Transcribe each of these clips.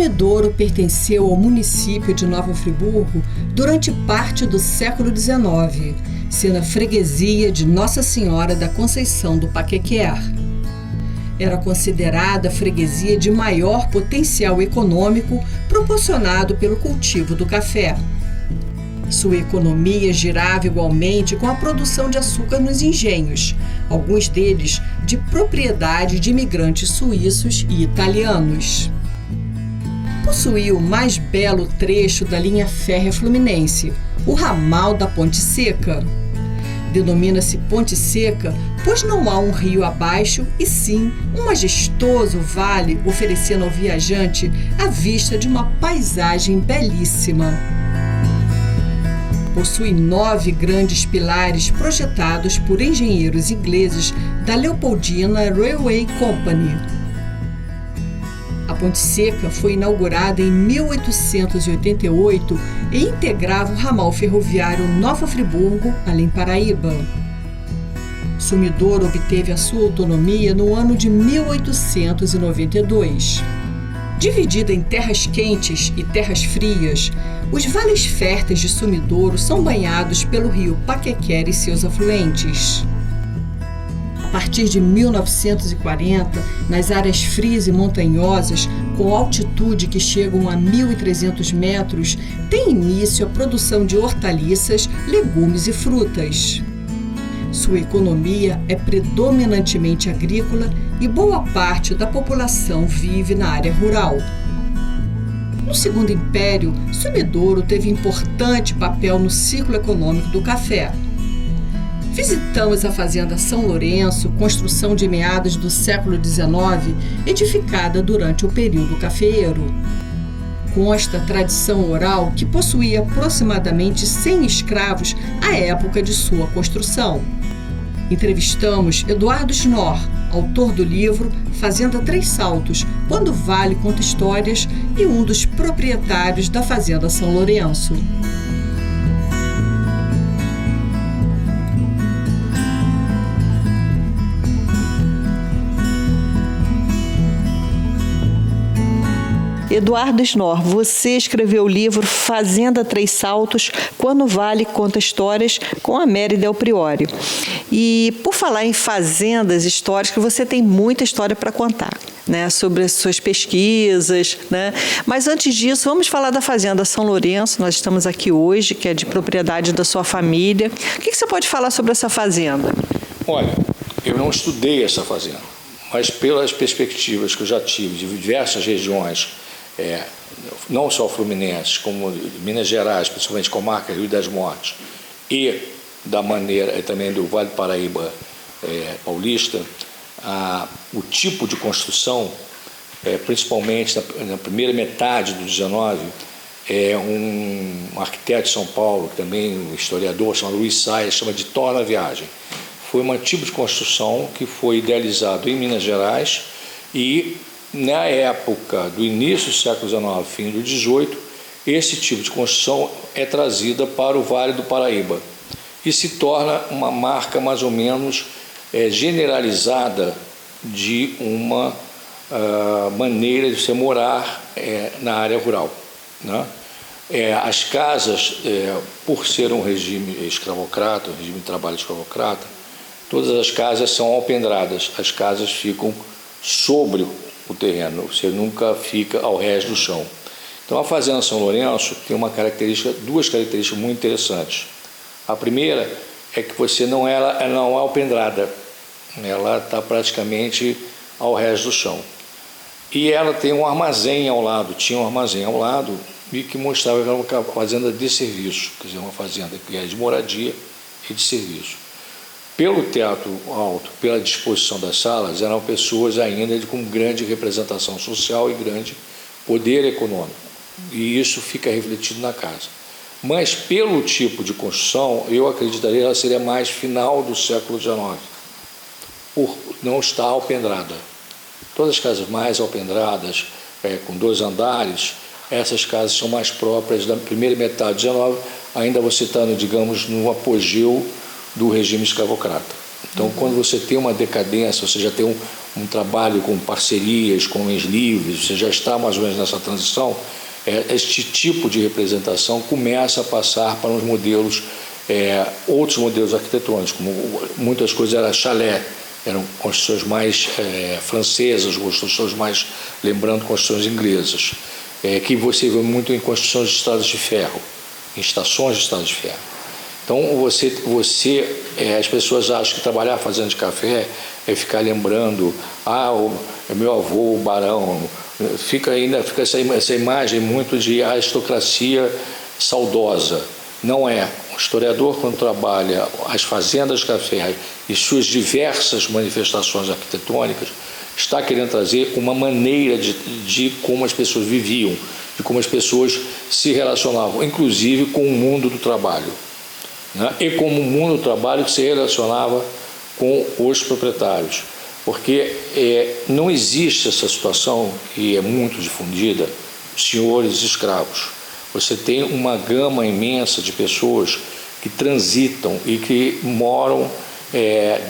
Sumidouro pertenceu ao município de Nova Friburgo durante parte do século XIX, sendo a freguesia de Nossa Senhora da Conceição do Paquequer. Era considerada a freguesia de maior potencial econômico proporcionado pelo cultivo do café. Sua economia girava igualmente com a produção de açúcar nos engenhos, alguns deles de propriedade de imigrantes suíços e italianos. Possuía o mais belo trecho da linha férrea fluminense, o ramal da Ponte Seca. Denomina-se Ponte Seca, pois não há um rio abaixo, e sim um majestoso vale oferecendo ao viajante a vista de uma paisagem belíssima. Possui 9 grandes pilares projetados por engenheiros ingleses da Leopoldina Railway Company. A Ponte Seca foi inaugurada em 1888 e integrava o ramal ferroviário Nova Friburgo, além Paraíba. Sumidouro obteve a sua autonomia no ano de 1892. Dividida em terras quentes e terras frias, os vales férteis de Sumidouro são banhados pelo rio Paquequer e seus afluentes. A partir de 1940, nas áreas frias e montanhosas, com altitude que chegam a 1.300 metros, tem início a produção de hortaliças, legumes e frutas. Sua economia é predominantemente agrícola e boa parte da população vive na área rural. No Segundo Império, Sumidouro teve importante papel no ciclo econômico do café. Visitamos a Fazenda São Lourenço, construção de meados do século XIX, edificada durante o período cafeeiro. Consta a tradição oral que possuía aproximadamente 100 escravos à época de sua construção. Entrevistamos Eduardo Schnorr, autor do livro Fazenda Três Saltos, Quando o Vale Conta Histórias, e um dos proprietários da Fazenda São Lourenço. Eduardo Schnorr, você escreveu o livro Fazenda Três Saltos, Quando o Vale Conta Histórias, com a Mary Del Priore. E por falar em fazendas históricas, você tem muita história para contar, né, sobre as suas pesquisas, né? Mas antes disso, vamos falar da Fazenda São Lourenço. Nós estamos aqui hoje, que é de propriedade da sua família. O que você pode falar sobre essa fazenda? Olha, eu não estudei essa fazenda, mas pelas perspectivas que eu já tive de diversas regiões, não só fluminenses, como Minas Gerais, principalmente comarca Rio das Mortes, e da maneira também do Vale do Paraíba paulista, o tipo de construção, principalmente na primeira metade do 19, um arquiteto de São Paulo, também um historiador, chamado Luiz Saia, chama de Torna Viagem. Foi um tipo de construção que foi idealizado em Minas Gerais e, na época do início do século XIX, fim do XVIII, esse tipo de construção é trazida para o Vale do Paraíba e se torna uma marca mais ou menos generalizada de uma maneira de você morar na área rural, né? As casas, por ser um regime escravocrata, um regime de trabalho escravocrata, todas as casas são alpendradas, as casas ficam sobre o terreno, você nunca fica ao rés do chão. Então a Fazenda São Lourenço tem duas características muito interessantes. A primeira é que você não é alpendrada, ela está praticamente ao rés do chão. E ela tem um armazém ao lado, tinha um armazém ao lado, e que mostrava que era uma fazenda de serviço, quer dizer, uma fazenda que é de moradia e de serviço. Pelo teto alto, pela disposição das salas, eram pessoas ainda com grande representação social e grande poder econômico. E isso fica refletido na casa. Mas pelo tipo de construção, eu acreditaria que ela seria mais final do século XIX, por não estar alpendrada. Todas as casas mais alpendradas, com 2 andares, essas casas são mais próprias da primeira metade do XIX, ainda você está, digamos, no apogeu do regime escravocrata. Então, quando você tem uma decadência, você já tem um trabalho com parcerias, com homens livres, você já está mais ou menos nessa transição, este tipo de representação começa a passar para os modelos, outros modelos arquitetônicos, como muitas coisas era chalé, eram construções mais francesas, construções mais lembrando construções inglesas, que você vê muito em construções de estradas de ferro, em estações de estradas de ferro. Então, as pessoas acham que trabalhar fazendo de café é ficar lembrando, meu avô, o barão, fica essa imagem muito de aristocracia saudosa. Não é. O historiador, quando trabalha as fazendas de café e suas diversas manifestações arquitetônicas, está querendo trazer uma maneira de como as pessoas viviam, de como as pessoas se relacionavam, inclusive com o mundo do trabalho, né? E como o mundo do trabalho se relacionava com os proprietários. Porque não existe essa situação, que é muito difundida, senhores e escravos. Você tem uma gama imensa de pessoas que transitam e que moram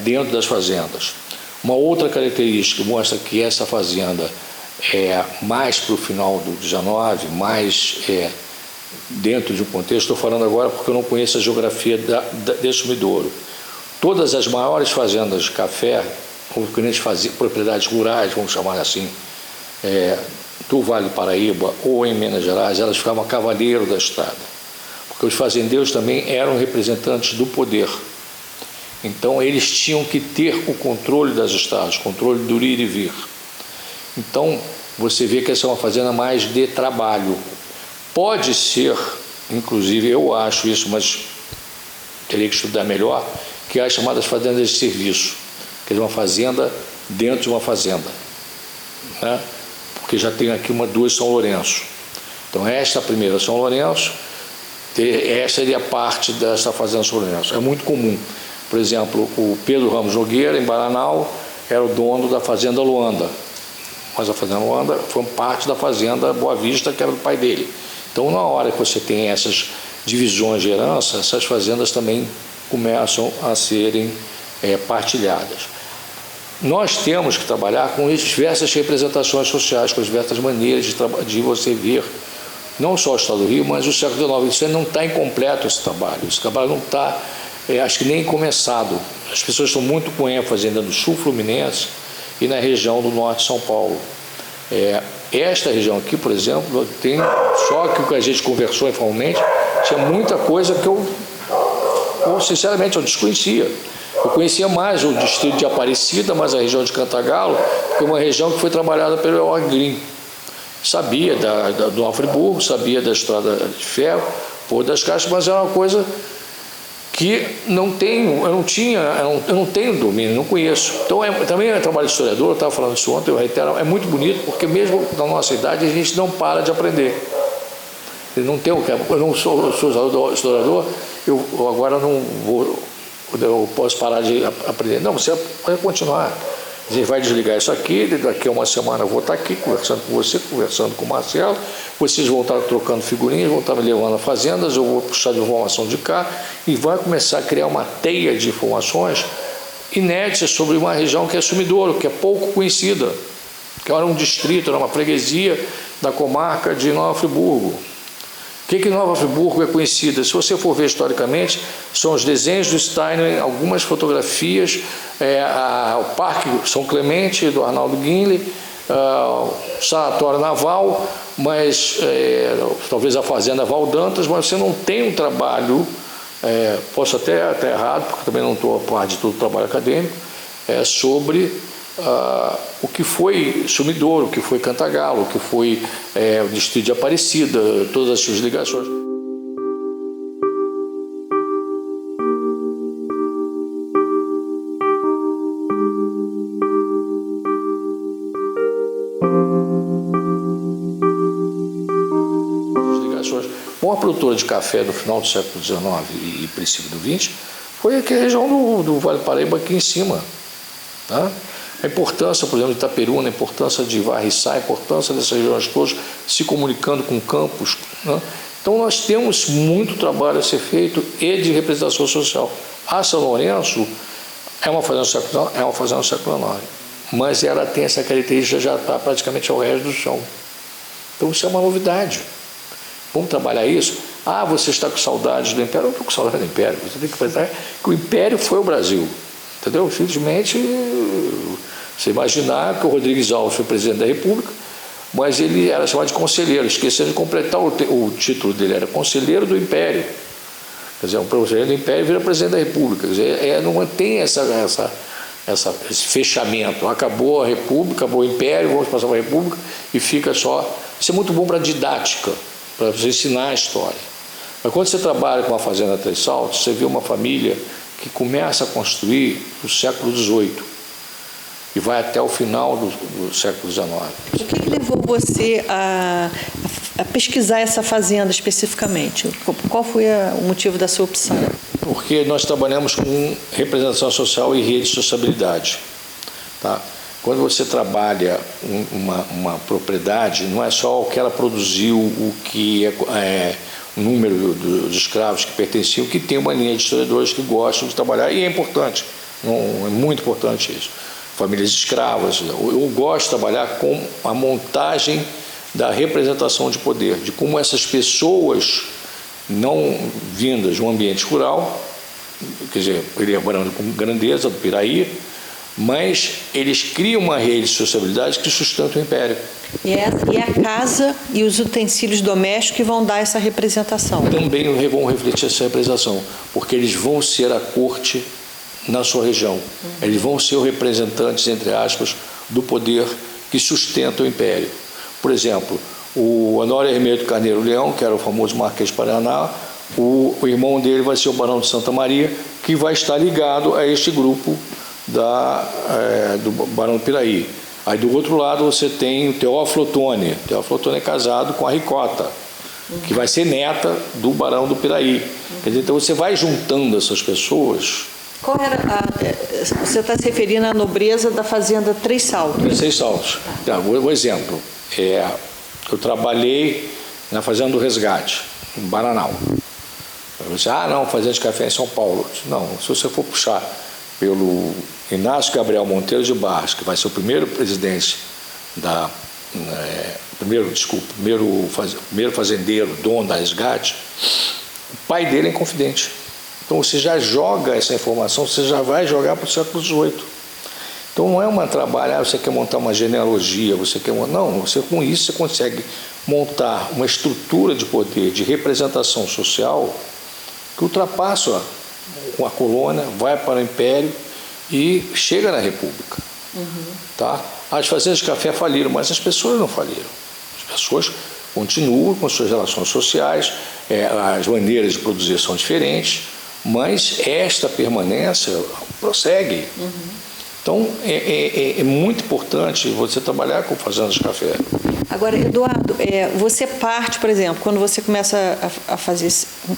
dentro das fazendas. Uma outra característica que mostra que essa fazenda é mais para o final do 19, mais dentro de um contexto, estou falando agora porque eu não conheço a geografia desse sumidouro. Todas as maiores fazendas de café, ou grandes propriedades rurais, vamos chamar assim, do Vale do Paraíba ou em Minas Gerais, elas ficavam a cavaleiro da estrada, porque os fazendeiros também eram representantes do poder. Então eles tinham que ter o controle das estradas, o controle do ir e vir. Então você vê que essa é uma fazenda mais de trabalho. Pode ser, inclusive eu acho isso, mas teria que estudar melhor, que é as chamadas fazendas de serviço, que é uma fazenda dentro de uma fazenda, né? Porque já tem aqui duas São Lourenço. Então esta primeira São Lourenço, esta seria parte desta fazenda São Lourenço. É muito comum. Por exemplo, o Pedro Ramos Nogueira, em Baranal, era o dono da fazenda Luanda, mas a fazenda Luanda foi parte da fazenda Boa Vista, que era do pai dele. Então, na hora que você tem essas divisões de herança, essas fazendas também começam a serem partilhadas. Nós temos que trabalhar com diversas representações sociais, com diversas maneiras de você ver, não só o Estado do Rio, mas o século XIX. Isso não está incompleto, esse trabalho. Esse trabalho não está, acho que nem começado. As pessoas estão muito com ênfase ainda no sul fluminense e na região do norte de São Paulo. Esta região aqui, por exemplo, tem, só que o que a gente conversou informalmente, tinha muita coisa que eu sinceramente, eu desconhecia. Eu conhecia mais o distrito de Aparecida, mas a região de Cantagalo, que é uma região que foi trabalhada pelo Georg Green. Sabia do Friburgo, sabia da estrada de ferro, Porto das Caixas, mas era uma coisa que eu não tenho domínio, não conheço. Então, também é trabalho de historiador, eu estava falando isso ontem, eu reitero, é muito bonito, porque mesmo na nossa idade a gente não para de aprender. Eu não sou historiador, eu agora não vou, eu posso parar de aprender. Não, você vai continuar. A gente vai desligar isso aqui, daqui a uma semana eu vou estar aqui conversando com você, conversando com o Marcelo, vocês vão estar trocando figurinhas, vão estar me levando a fazendas, eu vou puxar de informação de cá e vai começar a criar uma teia de informações inéditas sobre uma região que é Sumidouro, que é pouco conhecida, que era um distrito, era uma freguesia da comarca de Nova Friburgo. O que Nova Friburgo é conhecida? Se você for ver historicamente, são os desenhos do Steiner, algumas fotografias, o Parque São Clemente, do Arnaldo Guinle, o Sanatório Naval, mas talvez a Fazenda Valdantas, mas você não tem um trabalho, posso até estar errado, porque também não estou a par de todo o trabalho acadêmico, sobre o que foi Sumidouro, o que foi Cantagalo, o que foi o distrito de Aparecida, todas as suas ligações. Uma produtora de café no final do século XIX e princípio do XX foi aqui a região do Vale do Paraíba, aqui em cima, tá? A importância, por exemplo, de Itaperuna, a importância de Varriçá, a importância dessas regiões todas se comunicando com campos, né? Então nós temos muito trabalho a ser feito e de representação social. A São Lourenço é uma fazenda do século XIX, mas ela tem essa característica, já está praticamente ao resto do chão. Então isso é uma novidade. Vamos trabalhar isso? Ah, você está com saudades do Império? Eu não estou com saudade do Império. Você tem que pensar que o Império foi o Brasil. Entendeu? Simplesmente, você imaginar que o Rodrigues Alves foi presidente da República, mas ele era chamado de conselheiro, esquecendo de completar o título dele, era conselheiro do Império. Quer dizer, um conselheiro do Império vira presidente da República. Quer dizer, não tem esse fechamento. Acabou a República, acabou o Império, vamos passar para a República e fica só. Isso é muito bom para a didática, para você ensinar a história. Mas quando você trabalha com a Fazenda Três Saltos, você vê uma família que começa a construir no século XVIII e vai até o final do século XIX. O que levou você a pesquisar essa fazenda especificamente? Qual foi o motivo da sua opção? Porque nós trabalhamos com representação social e rede de sociabilidade. Tá? Quando você trabalha uma propriedade, não é só o que ela produziu, o que é o número dos escravos que pertenciam, que tem uma linha de historiadores que gostam de trabalhar, e é importante, é muito importante isso. Famílias escravas. Eu gosto de trabalhar com a montagem da representação de poder, de como essas pessoas não vindas de um ambiente rural, quer dizer, ele é com grandeza do Piraí, mas eles criam uma rede de sociabilidade que sustenta o Império. E é a casa e os utensílios domésticos que vão dar essa representação. Também vão refletir essa representação, porque eles vão ser a corte na sua região. Eles vão ser os representantes, entre aspas, do poder que sustenta o Império. Por exemplo, o Honório Hermeto Carneiro Leão, que era o famoso Marquês de Paraná, o irmão dele vai ser o Barão de Santa Maria, que vai estar ligado a este grupo do Barão do Piraí. Aí do outro lado você tem o Teófilo Otoni. O Teófilo Otoni é casado com a Ricota, que vai ser neta do Barão do Piraí. Quer dizer, então você vai juntando essas pessoas. Qual era você está se referindo à nobreza da Fazenda Três Saltos? Três Saltos. Tá, um exemplo. Eu trabalhei na Fazenda do Resgate, em Bananal. Você não, Fazenda de Café em São Paulo. Não, se você for puxar pelo Inácio Gabriel Monteiro de Barros, que vai ser o primeiro presidente primeiro fazendeiro, dono da Resgate, o pai dele é Inconfidente. Então você já joga essa informação, você já vai jogar para o século XVIII. Então não é um trabalho, você quer montar uma genealogia, não, com isso você consegue montar uma estrutura de poder, de representação social, que ultrapassa a colônia, vai para o Império e chega na República. Tá? As fazendas de café faliram, mas as pessoas não faliram. As pessoas continuam com suas relações sociais, as maneiras de produzir são diferentes, mas esta permanência prossegue. Então, é muito importante você trabalhar com fazendas de café. Agora, Eduardo, você parte, por exemplo, quando você começa a fazer,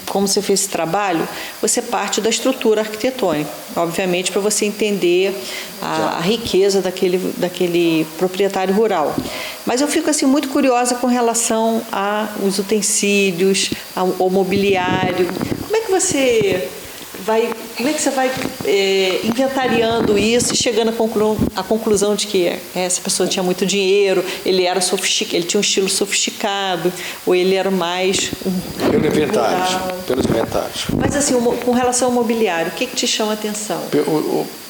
como você fez esse trabalho, você parte da estrutura arquitetônica, obviamente, para você entender a riqueza daquele proprietário rural. Mas eu fico assim, muito curiosa com relação aos utensílios, ao mobiliário. Como é que você vai inventariando isso e chegando à conclusão de que essa pessoa tinha muito dinheiro, ele tinha um estilo sofisticado, ou ele era mais pelos inventários. Mas assim, com relação ao mobiliário, o que te chama a atenção?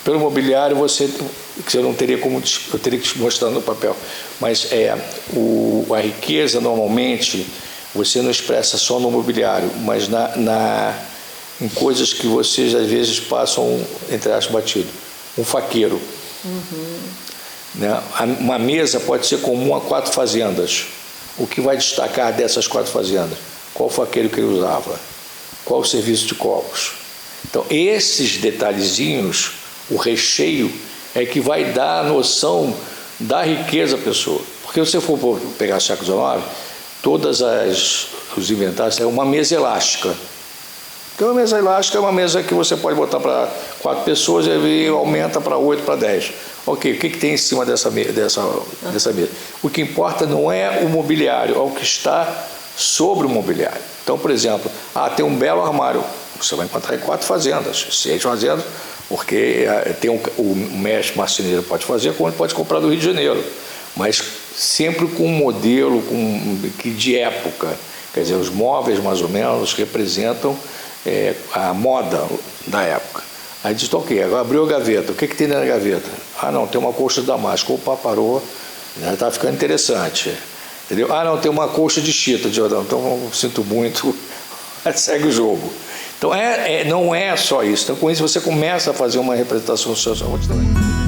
Pelo mobiliário você não teria como, eu teria que te mostrar no papel, mas a riqueza normalmente você não expressa só no mobiliário, mas em coisas que vocês às vezes passam, entre aspas, batido. Um faqueiro. Né? Uma mesa pode ser comum a 4 fazendas. O que vai destacar dessas 4 fazendas? Qual faqueiro que ele usava? Qual o serviço de copos? Então, esses detalhezinhos, o recheio, é que vai dar a noção da riqueza da pessoa. Porque se você for pegar o século XIX, todos os inventários, é uma mesa elástica. Então, a mesa elástica é uma mesa que você pode botar para 4 pessoas e aumenta para 8, para 10. Ok, o que tem em cima dessa mesa? O que importa não é o mobiliário, é o que está sobre o mobiliário. Então, por exemplo, tem um belo armário. Você vai encontrar em 4 fazendas, 6 fazendas, Porque o mestre marceneiro pode fazer, como pode comprar do Rio de Janeiro, mas sempre com um modelo de época. Quer dizer, os móveis, mais ou menos, representam a moda da época. Aí diz, ok, agora abriu a gaveta, o que tem na gaveta? Ah, não, tem uma colcha de damasco. Opa, parou, já está ficando interessante. Entendeu? Ah, não, tem uma colcha de chita. Então, sinto muito, segue o jogo. Então, não é só isso. Então, com isso, você começa a fazer uma representação social também.